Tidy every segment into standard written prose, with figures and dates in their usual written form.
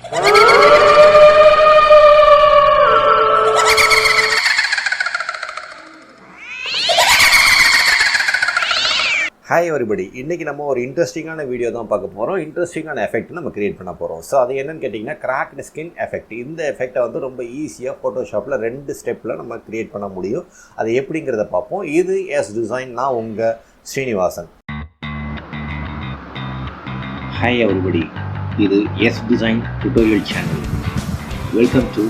Hi everybody, இன்னைக்கு நம்ம ஒரு இன்ட்ரெஸ்டிங்கான வீடியோ தான் பார்க்க போறோம். இன்ட்ரெஸ்டிங்கான எஃபெக்ட் நம்ம கிரியேட் பண்ண போறோம். சோ அது என்னன்னு கேட்டிங்கன்னா கிராக்ட் ஸ்கின் எஃபெக்ட். இந்த எஃபெக்ட்டை வந்து ரொம்ப ஈஸியா Photoshopல 2 ஸ்டெப்ல நம்ம கிரியேட் பண்ண முடியும். அது எப்படிங்கறத பார்ப்போம். இது SDesign, நான் உங்க ஸ்ரீனிவாசன். Hi everybody, இது SDesign tutorial channel. Welcome to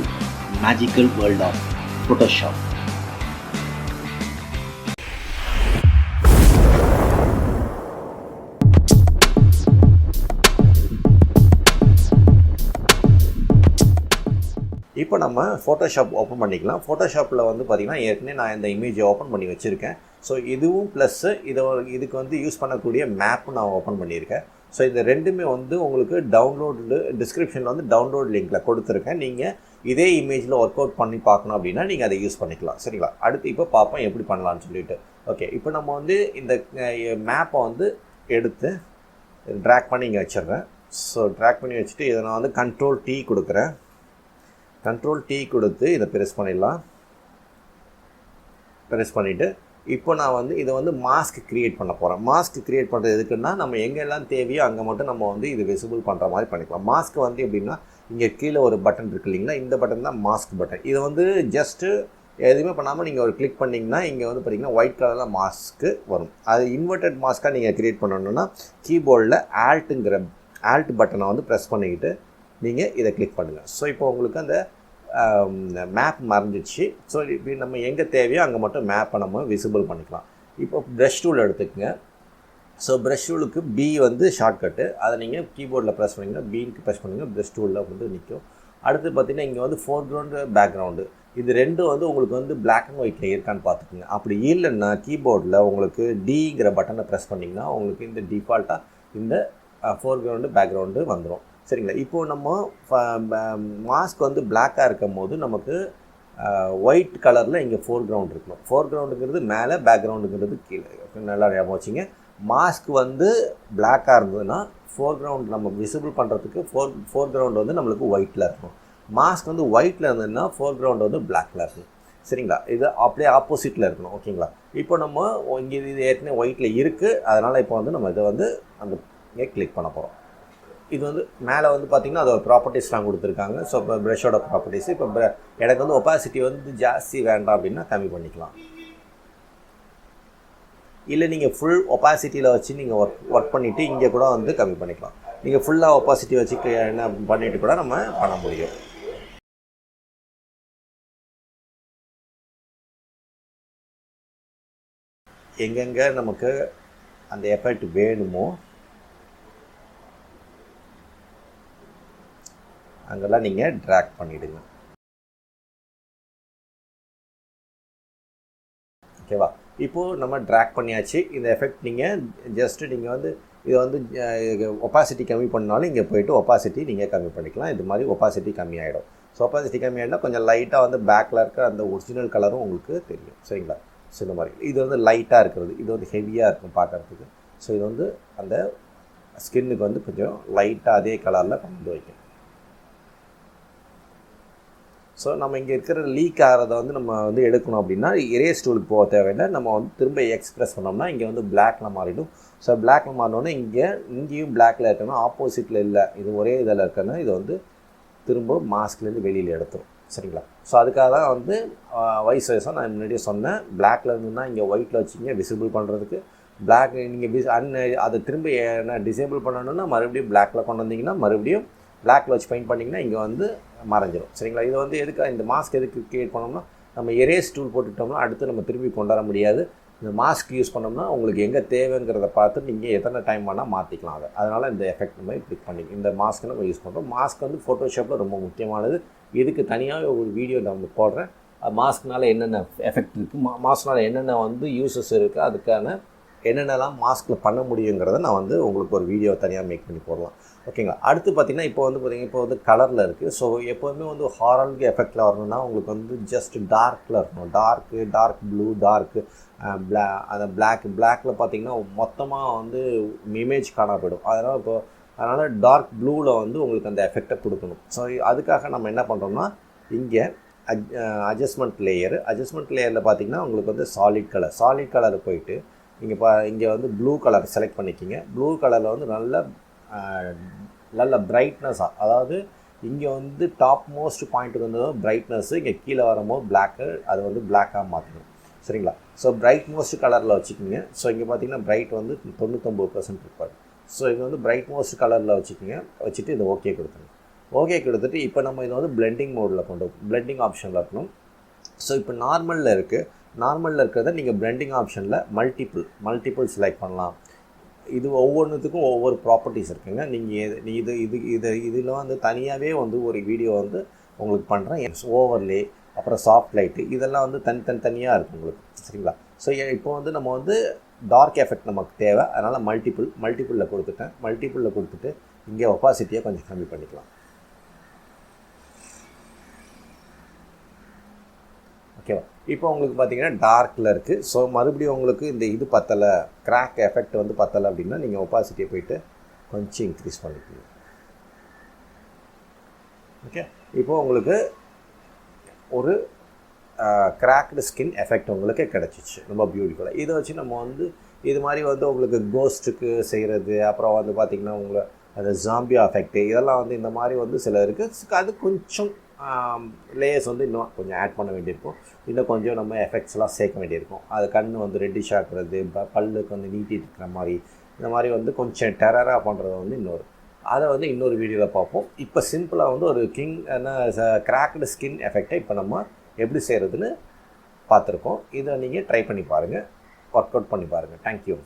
magical world of Photoshop. இப்போ நம்ம Photoshop ஓப்பன் பண்ணிக்கலாம். Photoshopல வந்து பாத்தீங்கன்னா ஏற்கனவே நான் இந்த இமேஜை ஓப்பன் பண்ணி வச்சிருக்கேன். ஸோ இதுவும் ப்ளஸ் இதுக்கு வந்து யூஸ் பண்ணக்கூடிய மேப் நான் ஓப்பன் பண்ணியிருக்கேன். ஸோ இந்த ரெண்டுமே வந்து உங்களுக்கு டவுன்லோடு டிஸ்கிரிப்ஷனில் வந்து டவுன்லோட் லிங்க்கில் கொடுத்துருக்கேன். நீங்கள் இதே இமேஜில் ஒர்க் அவுட் பண்ணி பார்க்கணும் அப்படின்னா நீங்கள் அதை யூஸ் பண்ணிக்கலாம். சரிங்களா? அடுத்து இப்போ பார்ப்போம் எப்படி பண்ணலான்னு சொல்லிட்டு. ஓகே, இப்போ நம்ம வந்து இந்த மேப்பை வந்து எடுத்து ட்ராக் பண்ணி இங்கே வச்சிடுறேன். ஸோ ட்ராக் பண்ணி வச்சுட்டு இதை நான் வந்து கண்ட்ரோல் T கொடுக்குறேன். கண்ட்ரோல் T கொடுத்து இதை ப்ரெஸ் பண்ணிடலாம். ப்ரெஸ் பண்ணிவிட்டு இப்போ நான் வந்து இதை வந்து மாஸ்க் க்ரியேட் பண்ண போகிறேன். மாஸ்க் க்ரியேட் பண்ணுறது எதுக்குன்னா நம்ம எங்கெல்லாம் தேவையோ அங்கே மட்டும் நம்ம வந்து இது விசிபிள் பண்ணுற மாதிரி பண்ணிக்கலாம். மாஸ்க் வந்து எப்படின்னா இங்கே கீழே ஒரு பட்டன் இருக்குது இல்லைங்களா, இந்த பட்டன் தான் மாஸ்க் பட்டன். இது வந்து ஜஸ்ட்டு எதுவுமே பண்ணாமல் நீங்கள் ஒரு கிளிக் பண்ணிங்கன்னா இங்கே வந்து பார்த்திங்கன்னா ஒயிட் கலரில் மாஸ்க்கு வரும். அது இன்வெர்டட் மாஸ்க்காக நீங்கள் க்ரியேட் பண்ணணுன்னா கீபோர்டில் ஆல்ட் பட்டனை வந்து ப்ரெஸ் பண்ணிக்கிட்டு நீங்கள் இதை கிளிக் பண்ணுங்கள். ஸோ இப்போ உங்களுக்கு அந்த மேப் மறைஞ்சிடுச்சு. ஸோ இப்போ நம்ம எங்கே தேவையோ அங்கே மட்டும் மேப்பை நம்ம விசிபிள் பண்ணிக்கலாம். இப்போ ப்ரஷ் டூல் எடுத்துக்கங்க. ஸோ ப்ரஷ் டூலுக்கு B வந்து ஷார்ட்கட்டு, அதை நீங்கள் கீபோர்டில் ப்ரெஸ் பண்ணிங்கன்னா Bக்கு ப்ரெஸ் பண்ணிங்கன்னா ப்ரஷ் டூலில் வந்து நிற்கும். அடுத்து பார்த்திங்கன்னா இங்கே வந்து ஃபோர்க்ரவுண்டு பேக்ரவுண்டு இது ரெண்டும் வந்து உங்களுக்கு வந்து பிளாக் அண்ட் ஒயிட்டில் இருக்கான்னு பார்த்துக்குங்க. அப்படி இல்லைன்னா கீபோர்டில் உங்களுக்கு Dங்கிற பட்டனை ப்ரெஸ் பண்ணிங்கன்னா உங்களுக்கு இந்த டிஃபால்ட்டாக இந்த ஃபோர்க்ரவுண்டு பேக்ரவுண்டு வந்துடும். சரிங்களா? இப்போது நம்ம மாஸ்க் வந்து பிளாக்காக இருக்கும் போது நமக்கு ஒயிட் கலரில் இங்கே ஃபோர்க்ரவுண்ட் இருக்கணும். ஃபோர்க்ரவுண்டுங்கிறது மேலே, பேக்ரவுண்டுங்கிறது கீழே. நல்லா ஞாபகம் வச்சுங்க. மாஸ்க் வந்து பிளாக்காக இருந்ததுன்னா ஃபோர்க்ரவுண்ட் நம்ம விசிபிள் பண்ணுறதுக்கு ஃபோர்க்ரவுண்ட் வந்து நம்மளுக்கு ஒயிட்டில் இருக்கணும். மாஸ்க் வந்து ஒயிட்டில் இருந்ததுன்னா ஃபோர்க்ரவுண்ட் வந்து பிளாக்கில் இருக்கணும். சரிங்களா? இது அப்படியே ஆப்போசிட்டில் இருக்கணும். ஓகேங்களா? இப்போ நம்ம இங்கே இது ஏற்கனவே ஒயிட்டில் இருக்குது, அதனால் இப்போ வந்து நம்ம இதை வந்து அந்த இங்கே கிளிக் பண்ண போகிறோம். இது வந்து மேலே வந்து பார்த்திங்கன்னா அதோட ப்ராப்பர்ட்டிஸ்லாம் கொடுத்துருக்காங்க. ஸோ இப்போ ப்ரஷோட ப்ராப்பர்ட்டிஸ். இப்போ எனக்கு வந்து ஒப்பாசிட்டி வந்து ஜாஸ்தி வேண்டாம் அப்படின்னா கம்மி பண்ணிக்கலாம். இல்லை நீங்கள் ஃபுல் ஒப்பாசிட்டியில் வச்சு நீங்கள் ஒர்க் பண்ணிவிட்டு இங்கே கூட வந்து கம்மி பண்ணிக்கலாம். நீங்கள் ஃபுல்லாக ஒப்பாசிட்டி வச்சு என்ன பண்ணிவிட்டு கூட நம்ம பண்ண முடியும். எங்கெங்கே நமக்கு அந்த எஃபெக்ட் வேணுமோ அங்கெல்லாம் நீங்கள் ட்ராக் பண்ணிவிடுங்க. ஓகேவா? இப்போது நம்ம ட்ராக் பண்ணியாச்சு. இந்த எஃபெக்ட் நீங்கள் ஜஸ்ட்டு நீங்கள் வந்து இதை வந்து ஒப்பாசிட்டி கம்மி பண்ணாலும் இங்கே போய்ட்டு ஒப்பாசிட்டி நீங்கள் கம்மி பண்ணிக்கலாம். இது மாதிரி ஒப்பாசிட்டி கம்மியாகிடும். ஸோ ஒப்பாசிட்டி கம்மியாகிடும் கொஞ்சம் லைட்டாக வந்து பேக்கில் இருக்க அந்த ஒரிஜினல் கலரும் உங்களுக்கு தெரியும். சரிங்களா? ஸோ இந்த மாதிரி இது வந்து லைட்டாக இருக்கிறது, இது வந்து ஹெவியாக இருக்கும் பார்க்குறதுக்கு. ஸோ இது வந்து அந்த ஸ்கின்னுக்கு வந்து கொஞ்சம் லைட்டாக அதே கலரில் கொண்டு வைக்கும். ஸோ நம்ம இங்கே இருக்கிற லீக் ஆகிறத வந்து நம்ம வந்து எடுக்கணும் அப்படின்னா எரேஸ் டூலுக்கு போக தேவையில்லை. நம்ம வந்து திரும்ப எக்ஸ்பிரஸ் பண்ணோம்னா இங்கே வந்து பிளாக்கில் மாறிடும். ஸோ பிளாக்கில் மாறினோன்னே இங்கேயும் பிளாக்கில் இருக்கணும், ஆப்போசிட்டில் இல்லை, இது ஒரே இதில் இருக்கணும். இது வந்து திரும்ப மாஸ்க்லேருந்து வெளியில் எடுத்துரும். சரிங்களா? ஸோ அதுக்காக தான் வந்து வைஸ் வைஸாக நான் முன்னாடியே சொன்னேன். பிளாக்கில் இருந்துன்னா இங்கே ஒயிட்டில் வச்சிங்க விசிபிள் பண்ணுறதுக்கு. பிளாக் நீங்கள் அதை திரும்ப என்ன டிசேபிள் பண்ணணுன்னா மறுபடியும் பிளாக்கில் கொண்டு வந்தீங்கன்னா மறுபடியும் பிளாக்கில் வச்சு பெயிண்ட் பண்ணிங்கன்னா இங்கே வந்து மறைஞ்சிடும். சரிங்களா? இது வந்து எதுக்கு இந்த மாஸ்க் எதுக்கு க்ரியேட் பண்ணோம்னா நம்ம எரேஸ் டூல் போட்டுட்டோம்னா அடுத்து நம்ம திரும்பி கொண்டு வர முடியாது. இந்த மாஸ்க் யூஸ் பண்ணோம்னா உங்களுக்கு எங்கே தேவைங்கிறத பார்த்து நீங்கள் எத்தனை டைம் வேணால் மாற்றிக்கலாம். அதனால் இந்த எஃபெக்ட் நம்ம கிளிக் பண்ணி இந்த மாஸ்க்கு நம்ம யூஸ் பண்ணுறோம். மாஸ்க் வந்து ஃபோட்டோஷாப்பில் ரொம்ப முக்கியமானது. இதுக்கு தனியாக ஒரு வீடியோ நான் வந்து போடுறேன். மாஸ்க்னால் என்னென்ன எஃபெக்ட் இருக்குது, மாஸ்க்னால் என்னென்ன வந்து யூசஸ் இருக்குது, அதுக்கான என்னென்னலாம் மாஸ்கில் பண்ண முடியுங்கிறத நான் வந்து உங்களுக்கு ஒரு வீடியோ தனியாக மேக் பண்ணி போடலாம். ஓகேங்களா? அடுத்து பார்த்திங்கன்னா இப்போ வந்து கலரில் இருக்குது. ஸோ எப்போதுமே வந்து ஹாரலுக்கு எஃபெக்டில் வரணும்னா உங்களுக்கு வந்து ஜஸ்ட் டார்க்கில் இருக்கணும். டார்க் ப்ளூ, டார்க்கு அந்த பிளாக்கில் பார்த்திங்கன்னா மொத்தமாக வந்து இமேஜ் காண போயிடும். அதனால் இப்போ அதனால் டார்க் ப்ளூவில் வந்து உங்களுக்கு அந்த எஃபெக்டை கொடுக்கணும். ஸோ அதுக்காக நம்ம என்ன பண்ணுறோம்னா இங்கே அட்ஜஸ்ட்மெண்ட் லேயரில் பார்த்தீங்கன்னா உங்களுக்கு வந்து சாலிட் கலர் போயிட்டு இங்கே வந்து ப்ளூ கலர் செலக்ட் பண்ணிக்கிங்க. ப்ளூ கலரில் வந்து நல்ல பிரைட்னஸாக, அதாவது இங்கே வந்து டாப் மோஸ்ட் பாயிண்ட்டுக்கு வந்து பிரைட்னஸ்ஸு, இங்கே கீழே வரும்போது பிளாக்கு, அது வந்து பிளாக்காக மாற்றணும். சரிங்களா? ஸோ பிரைட் மோஸ்ட் கலரில் வச்சுக்கிங்க. ஸோ இங்கே பார்த்தீங்கன்னா பிரைட் வந்து 99% இருப்பார். ஸோ இது வந்து பிரைட் மோஸ்ட் கலரில் வச்சுட்டு இதை ஓகே கொடுத்துட்டு இப்போ நம்ம இதை வந்து பிளெண்டிங் மோடில் பிளெண்டிங் ஆப்ஷனில் இருக்கணும். ஸோ இப்போ நார்மலில் இருக்கிறத நீங்கள் பிளெண்டிங் ஆப்ஷனில் மல்டிபிள் செலக்ட் பண்ணலாம். இது ஒவ்வொன்றுத்துக்கும் ஒவ்வொரு ப்ராப்பர்ட்டிஸ் இருக்குங்க. நீங்கள் இதில் வந்து தனியாகவே வந்து ஒரு வீடியோ வந்து உங்களுக்கு பண்ணுறேன். ஓவர்லே, அப்புறம் சாஃப்ட் லைட்டு, இதெல்லாம் வந்து தனியாக இருக்கும் உங்களுக்கு. சரிங்களா? ஸோ இப்போ வந்து நம்ம வந்து டார்க் எஃபெக்ட் நமக்கு தேவை, அதனால் மல்டிபிளில் கொடுத்துட்டு இங்கே ஒப்பாசிட்டியை கொஞ்சம் கம்மி பண்ணிக்கலாம். ஓகேவா? இப்போ உங்களுக்கு பார்த்தீங்கன்னா டார்க்கில் இருக்குது. ஸோ மறுபடியும் உங்களுக்கு இது பத்தலை, கிராக் எஃபெக்ட் வந்து பத்தலை அப்படின்னா நீங்கள் ஒப்பாசிட்டியை போயிட்டு கொஞ்சம் இன்க்ரீஸ் பண்ணிக்கணும். ஓகே, இப்போ உங்களுக்கு ஒரு கிராக்டு ஸ்கின் எஃபெக்ட் உங்களுக்கு கிடச்சிச்சு, ரொம்ப பியூட்டிஃபுல்லாக. இதை வச்சு நம்ம வந்து இது மாதிரி வந்து உங்களுக்கு கோஸ்ட்டுக்கு செய்கிறது, அப்புறம் வந்து பார்த்திங்கன்னா உங்களை அந்த ஜாம்பி எஃபெக்ட்டு, இதெல்லாம் வந்து இந்த மாதிரி வந்து சில இருக்குது. அது கொஞ்சம் லேயர்ஸ் வந்து இன்னும் கொஞ்சம் ஆட் பண்ண வேண்டியிருக்கும். இன்னும் கொஞ்சம் நம்ம எஃபெக்ட்ஸ்லாம் சேர்க்க வேண்டியிருக்கும். அது கண் வந்து ரெட்டிஷ் ஆக்குறது, பல்லுக்கு வந்து நீட்டிட்டு இருக்கிற மாதிரி, இந்த மாதிரி வந்து கொஞ்சம் டெரராக பண்ணுறது வந்து அதை வந்து இன்னொரு வீடியோவில் பார்ப்போம். இப்போ சிம்பிளாக வந்து ஒரு கிராக்டு ஸ்கின் எஃபெக்டை இப்போ நம்ம எப்படி செய்கிறதுன்னு பார்த்துருக்கோம். இதை நீங்கள் ட்ரை பண்ணி பாருங்கள், ஒர்க் அவுட் பண்ணி பாருங்கள். தேங்க்யூ.